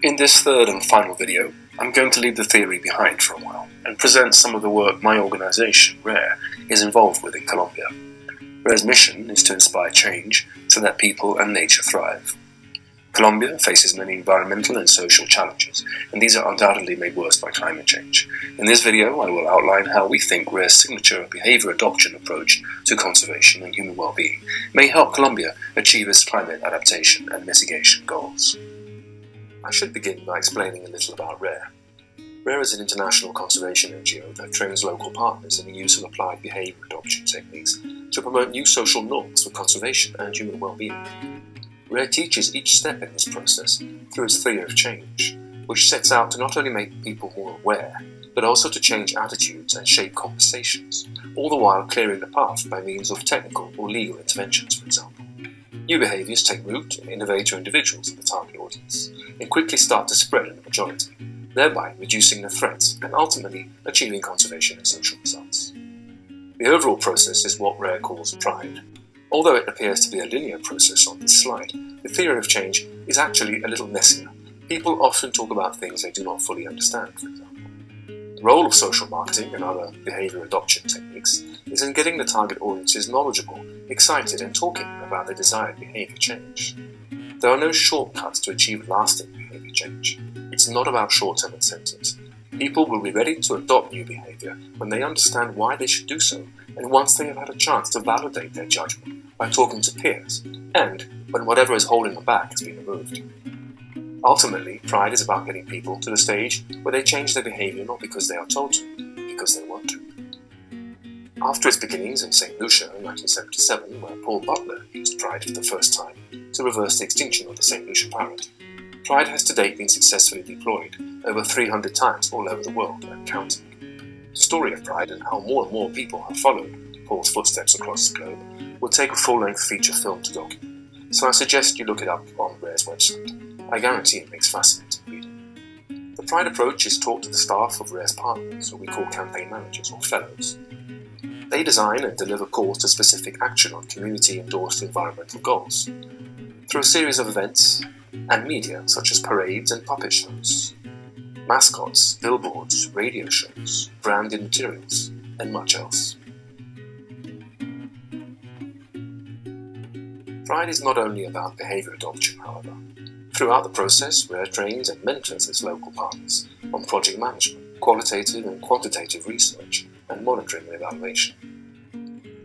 In this third and final video, I'm going to leave the theory behind for a while and present some of the work my organisation, RARE, is involved with in Colombia. RARE's mission is to inspire change so that people and nature thrive. Colombia faces many environmental and social challenges, and these are undoubtedly made worse by climate change. In this video, I will outline how we think RARE's signature behaviour adoption approach to conservation and human well-being may help Colombia achieve its climate adaptation and mitigation goals. I should begin by explaining a little about RARE. RARE is an international conservation NGO that trains local partners in the use of applied behaviour adoption techniques to promote new social norms for conservation and human well-being. RARE teaches each step in this process through its theory of change, which sets out to not only make people more aware, but also to change attitudes and shape conversations, all the while clearing the path by means of technical or legal interventions, for example. New behaviours take root in innovator individuals in the target audience and quickly start to spread in the majority, thereby reducing the threats and ultimately achieving conservation and social results. The overall process is what RARE calls pride. Although it appears to be a linear process on this slide, the theory of change is actually a little messier. People often talk about things they do not fully understand, for example. The role of social marketing and other behaviour adoption techniques is in getting the target audiences knowledgeable, excited and talking about the desired behaviour change. There are no shortcuts to achieve lasting behaviour change. It's not about short-term incentives. People will be ready to adopt new behaviour when they understand why they should do so, and once they have had a chance to validate their judgment by talking to peers, and when whatever is holding them back has been removed. Ultimately, pride is about getting people to the stage where they change their behaviour not because they are told to, but because they want to. After its beginnings in St. Lucia in 1977, where Paul Butler used pride for the first time to reverse the extinction of the St. Lucia parrot, pride has to date been successfully deployed over 300 times all over the world and counting. The story of pride and how more and more people have followed Paul's footsteps across the globe will take a full-length feature film to document, so I suggest you look it up on RARE's website. I guarantee it makes fascinating reading. The pride approach is taught to the staff of RARE's partners, who we call campaign managers or fellows. They design and deliver calls to specific action on community-endorsed environmental goals through a series of events and media such as parades and puppet shows, mascots, billboards, radio shows, branded materials, and much else. Pride is not only about behaviour adoption, however. Throughout the process, RARE trains and mentors its local partners on project management, qualitative and quantitative research, and monitoring and evaluation.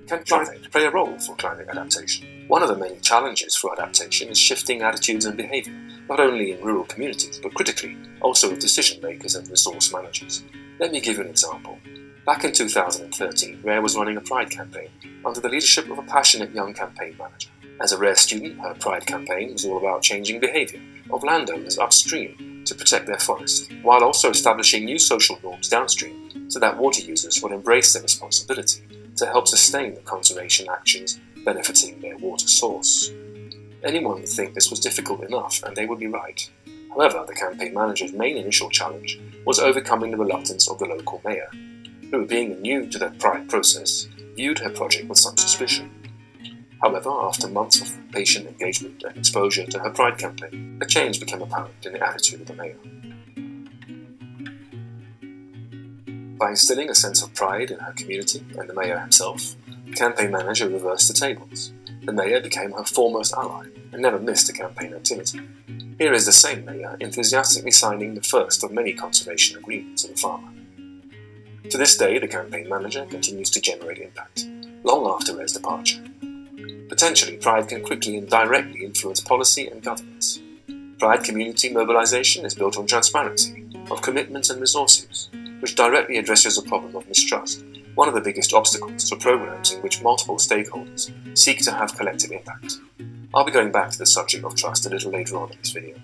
Can pride play a role for climate adaptation? One of the many challenges for adaptation is shifting attitudes and behaviour, not only in rural communities, but critically also with decision makers and resource managers. Let me give you an example. Back in 2013, RARE was running a pride campaign under the leadership of a passionate young campaign manager. As a RARE student, her pride campaign was all about changing behaviour of landowners upstream to protect their forest, while also establishing new social norms downstream so that water users would embrace their responsibility to help sustain the conservation actions benefiting their water source. Anyone would think this was difficult enough, and they would be right. However, the campaign manager's main initial challenge was overcoming the reluctance of the local mayor, who, being new to the pride process, viewed her project with some suspicion. However, after months of patient engagement and exposure to her pride campaign, a change became apparent in the attitude of the mayor. By instilling a sense of pride in her community and the mayor himself, the campaign manager reversed the tables. The mayor became her foremost ally and never missed a campaign activity. Here is the same mayor enthusiastically signing the first of many conservation agreements with a farmer. To this day, the campaign manager continues to generate impact, long after RARE's departure. Potentially, pride can quickly and directly influence policy and governance. Pride community mobilization is built on transparency, of commitment and resource use, which directly addresses the problem of mistrust, one of the biggest obstacles to programs in which multiple stakeholders seek to have collective impact. I'll be going back to the subject of trust a little later on in this video.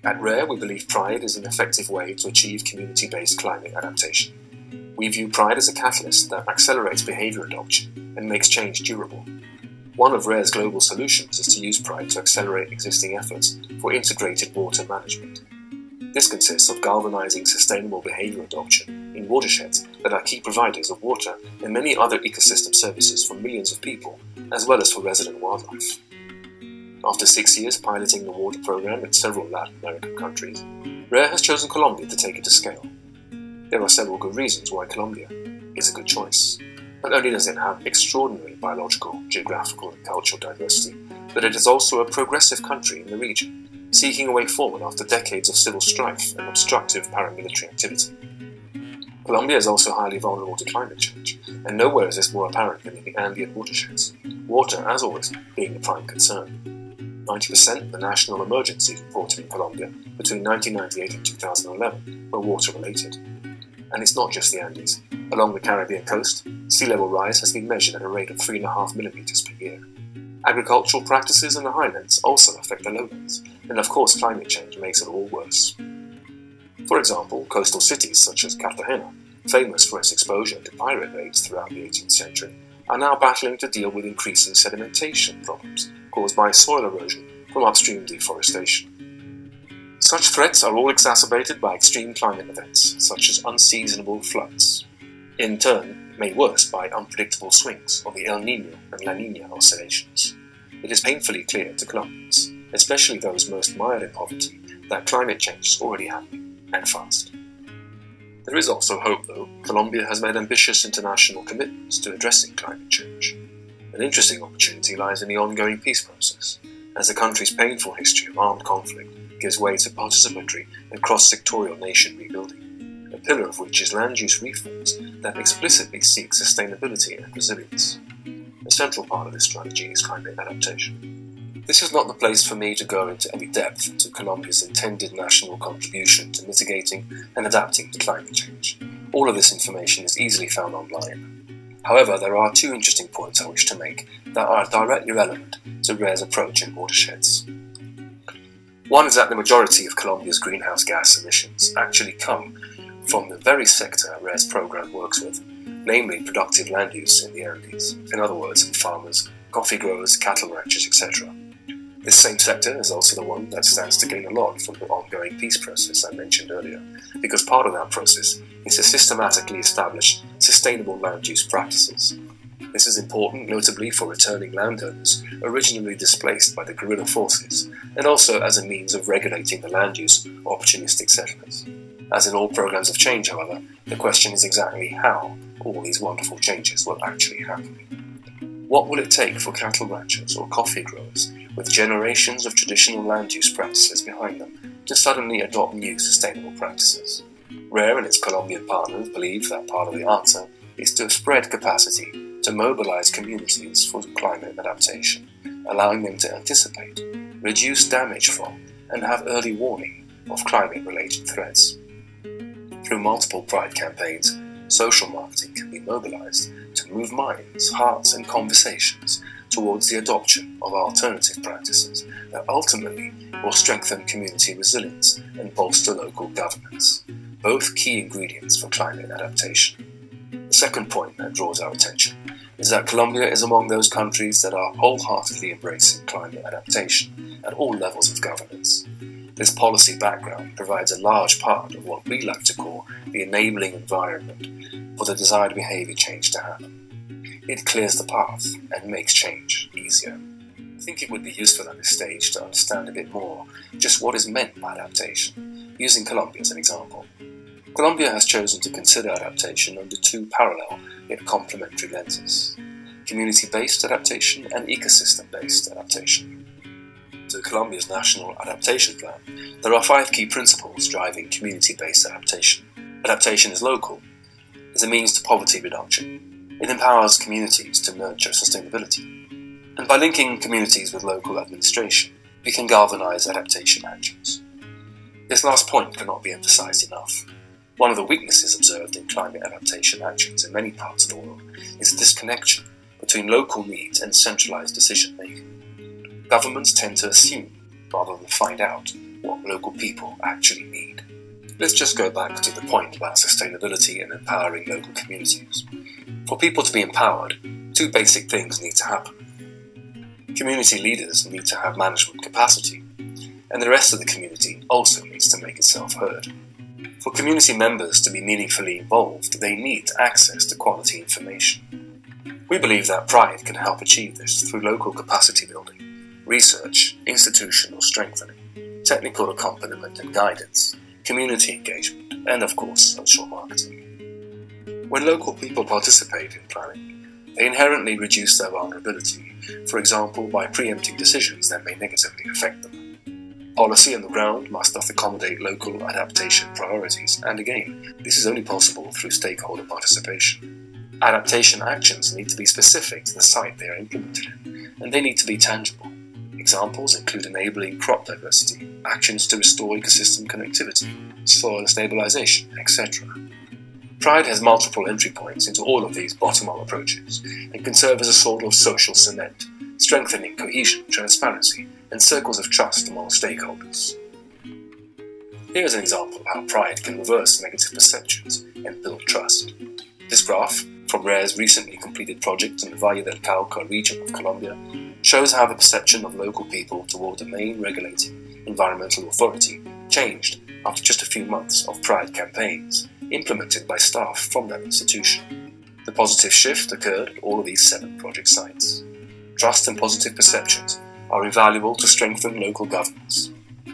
At RARE, we believe pride is an effective way to achieve community-based climate adaptation. We view pride as a catalyst that accelerates behaviour adoption and makes change durable. One of RARE's global solutions is to use pride to accelerate existing efforts for integrated water management. This consists of galvanizing sustainable behaviour adoption in watersheds that are key providers of water and many other ecosystem services for millions of people, as well as for resident wildlife. After 6 years piloting the water program in several Latin American countries, RARE has chosen Colombia to take it to scale. There are several good reasons why Colombia is a good choice. Not only does it have extraordinary biological, geographical and cultural diversity, but it is also a progressive country in the region, seeking a way forward after decades of civil strife and obstructive paramilitary activity. Colombia is also highly vulnerable to climate change, and nowhere is this more apparent than in the Andean watersheds, water, as always, being the prime concern. 90% of the national emergencies reported in Colombia between 1998 and 2011 were water-related. And it's not just the Andes. Along the Caribbean coast, sea level rise has been measured at a rate of 3.5 millimeters per year. Agricultural practices in the highlands also affect the lowlands, and of course climate change makes it all worse. For example, coastal cities such as Cartagena, famous for its exposure to pirate raids throughout the 18th century, are now battling to deal with increasing sedimentation problems caused by soil erosion from upstream deforestation. Such threats are all exacerbated by extreme climate events, such as unseasonable floods, in turn made worse by unpredictable swings of the El Niño and La Niña oscillations. It is painfully clear to Colombians, especially those most mired in poverty, that climate change is already happening, and fast. There is also hope, though. Colombia has made ambitious international commitments to addressing climate change. An interesting opportunity lies in the ongoing peace process, as the country's painful history of armed conflict gives way to participatory and cross-sectorial nation rebuilding, a pillar of which is land use reforms that explicitly seek sustainability and resilience. A central part of this strategy is climate adaptation. This is not the place for me to go into any depth into Colombia's intended national contribution to mitigating and adapting to climate change. All of this information is easily found online. However, there are two interesting points I wish to make that are directly relevant to RARE's approach in watersheds. One is that the majority of Colombia's greenhouse gas emissions actually come from the very sector RARE's program works with, namely productive land use in the Andes, in other words, farmers, coffee growers, cattle ranchers, etc. This same sector is also the one that stands to gain a lot from the ongoing peace process I mentioned earlier, because part of that process is to systematically establish sustainable land use practices. This is important notably for returning landowners originally displaced by the guerrilla forces, and also as a means of regulating the land use of opportunistic settlers. As in all programs of change, however, the question is exactly how all these wonderful changes will actually happen. What will it take for cattle ranchers or coffee growers with generations of traditional land use practices behind them to suddenly adopt new sustainable practices? RARE and its Colombian partners believe that part of the answer is to spread capacity to mobilize communities for climate adaptation, allowing them to anticipate, reduce damage from, and have early warning of climate-related threats. Through multiple pride campaigns, social marketing can be mobilized to move minds, hearts, and conversations towards the adoption of alternative practices that ultimately will strengthen community resilience and bolster local governance, both key ingredients for climate adaptation. The second point that draws our attention is that Colombia is among those countries that are wholeheartedly embracing climate adaptation at all levels of governance. This policy background provides a large part of what we like to call the enabling environment for the desired behaviour change to happen. It clears the path and makes change easier. I think it would be useful at this stage to understand a bit more just what is meant by adaptation, using Colombia as an example. Colombia has chosen to consider adaptation under two parallel yet complementary lenses: community-based adaptation and ecosystem-based adaptation. To Colombia's National Adaptation Plan, there are 5 key principles driving community-based adaptation. Adaptation is local, is a means to poverty reduction. It empowers communities to nurture sustainability. And by linking communities with local administration, we can galvanize adaptation actions. This last point cannot be emphasized enough. One of the weaknesses observed in climate adaptation actions in many parts of the world is the disconnection between local needs and centralized decision-making. Governments tend to assume, rather than find out, what local people actually need. Let's just go back to the point about sustainability and empowering local communities. For people to be empowered, 2 basic things need to happen. Community leaders need to have management capacity, and the rest of the community also needs to make itself heard. For community members to be meaningfully involved, they need access to quality information. We believe that Pride can help achieve this through local capacity building, research, institutional strengthening, technical accompaniment and guidance, community engagement, and of course, social marketing. When local people participate in planning, they inherently reduce their vulnerability, for example by preempting decisions that may negatively affect them. Policy on the ground must thus accommodate local adaptation priorities, and again, this is only possible through stakeholder participation. Adaptation actions need to be specific to the site they are implemented in, and they need to be tangible. Examples include enabling crop diversity, actions to restore ecosystem connectivity, soil stabilization, etc. Pride has multiple entry points into all of these bottom-up approaches and can serve as a sort of social cement, strengthening cohesion, transparency, and circles of trust among stakeholders. Here is an example of how Pride can reverse negative perceptions and build trust. This graph, from RARE's recently completed project in the Valle del Cauca region of Colombia, shows how the perception of local people toward the main regulating environmental authority changed after just a few months of Pride campaigns implemented by staff from that institution. The positive shift occurred at all of these 7 project sites. Trust and positive perceptions are invaluable to strengthen local governance.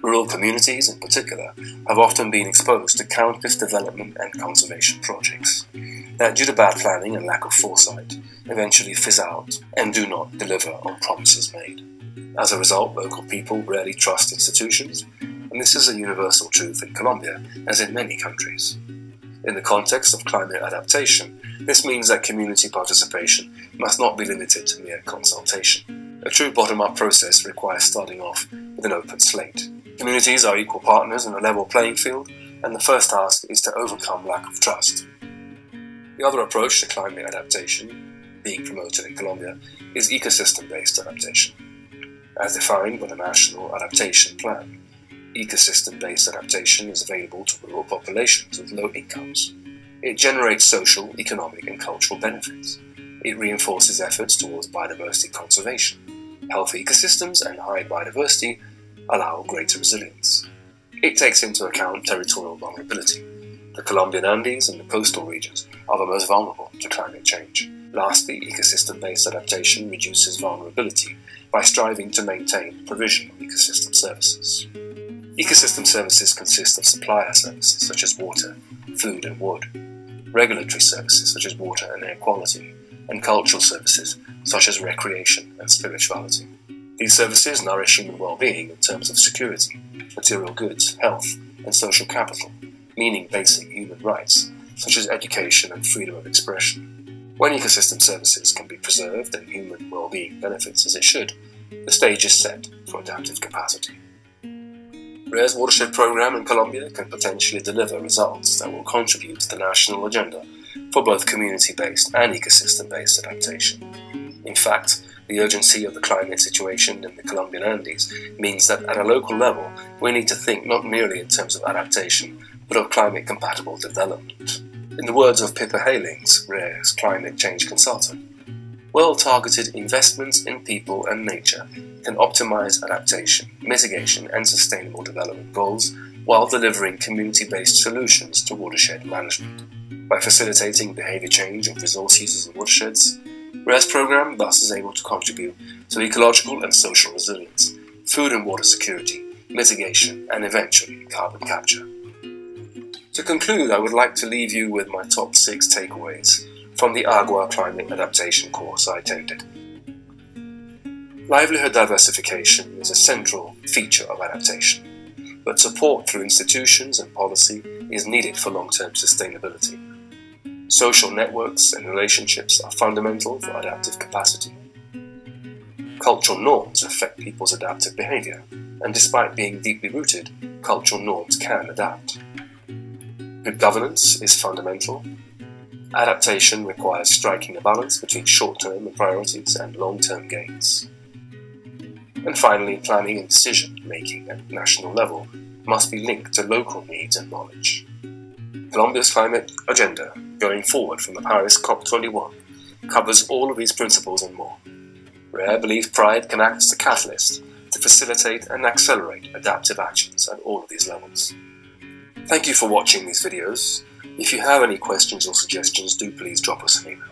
Rural communities, in particular, have often been exposed to countless development and conservation projects that, due to bad planning and lack of foresight, eventually fizz out and do not deliver on promises made. As a result, local people rarely trust institutions, and this is a universal truth in Colombia, as in many countries. In the context of climate adaptation, this means that community participation must not be limited to mere consultation. A true bottom-up process requires starting off with an open slate. Communities are equal partners in a level playing field, and the first task is to overcome lack of trust. The other approach to climate adaptation, being promoted in Colombia, is ecosystem-based adaptation. As defined by the National Adaptation Plan, ecosystem-based adaptation is available to rural populations with low incomes. It generates social, economic, and cultural benefits. It reinforces efforts towards biodiversity conservation. Healthy ecosystems and high biodiversity allow greater resilience. It takes into account territorial vulnerability. The Colombian Andes and the coastal regions are the most vulnerable to climate change. Lastly, ecosystem-based adaptation reduces vulnerability by striving to maintain provision of ecosystem services. Ecosystem services consist of supplier services such as water, food and wood, regulatory services such as water and air quality, and cultural services such as recreation and spirituality. These services nourish human well-being in terms of security, material goods, health, and social capital, meaning basic human rights such as education and freedom of expression. When ecosystem services can be preserved and human well-being benefits as it should, the stage is set for adaptive capacity. RARE's watershed program in Colombia can potentially deliver results that will contribute to the national agenda for both community-based and ecosystem-based adaptation. In fact, the urgency of the climate situation in the Colombian Andes means that at a local level, we need to think not merely in terms of adaptation, but of climate-compatible development. In the words of Pippa Halings, RARE's climate change consultant, well-targeted investments in people and nature can optimize adaptation, mitigation, and sustainable development goals while delivering community-based solutions to watershed management. By facilitating behavior change of resource users and watersheds, RARE's program thus is able to contribute to ecological and social resilience, food and water security, mitigation, and eventually carbon capture. To conclude, I would like to leave you with my top 6 takeaways from the AGWA climate adaptation course I attended. Livelihood diversification is a central feature of adaptation, but support through institutions and policy is needed for long-term sustainability. Social networks and relationships are fundamental for adaptive capacity. Cultural norms affect people's adaptive behavior, and despite being deeply rooted, cultural norms can adapt. Good governance is fundamental. Adaptation requires striking a balance between short-term priorities and long-term gains. And finally, planning and decision-making at national level must be linked to local needs and knowledge. Colombia's climate agenda, going forward from the Paris COP21, covers all of these principles and more. RARE believes Pride can act as a catalyst to facilitate and accelerate adaptive actions at all of these levels. Thank you for watching these videos. If you have any questions or suggestions, do please drop us an email.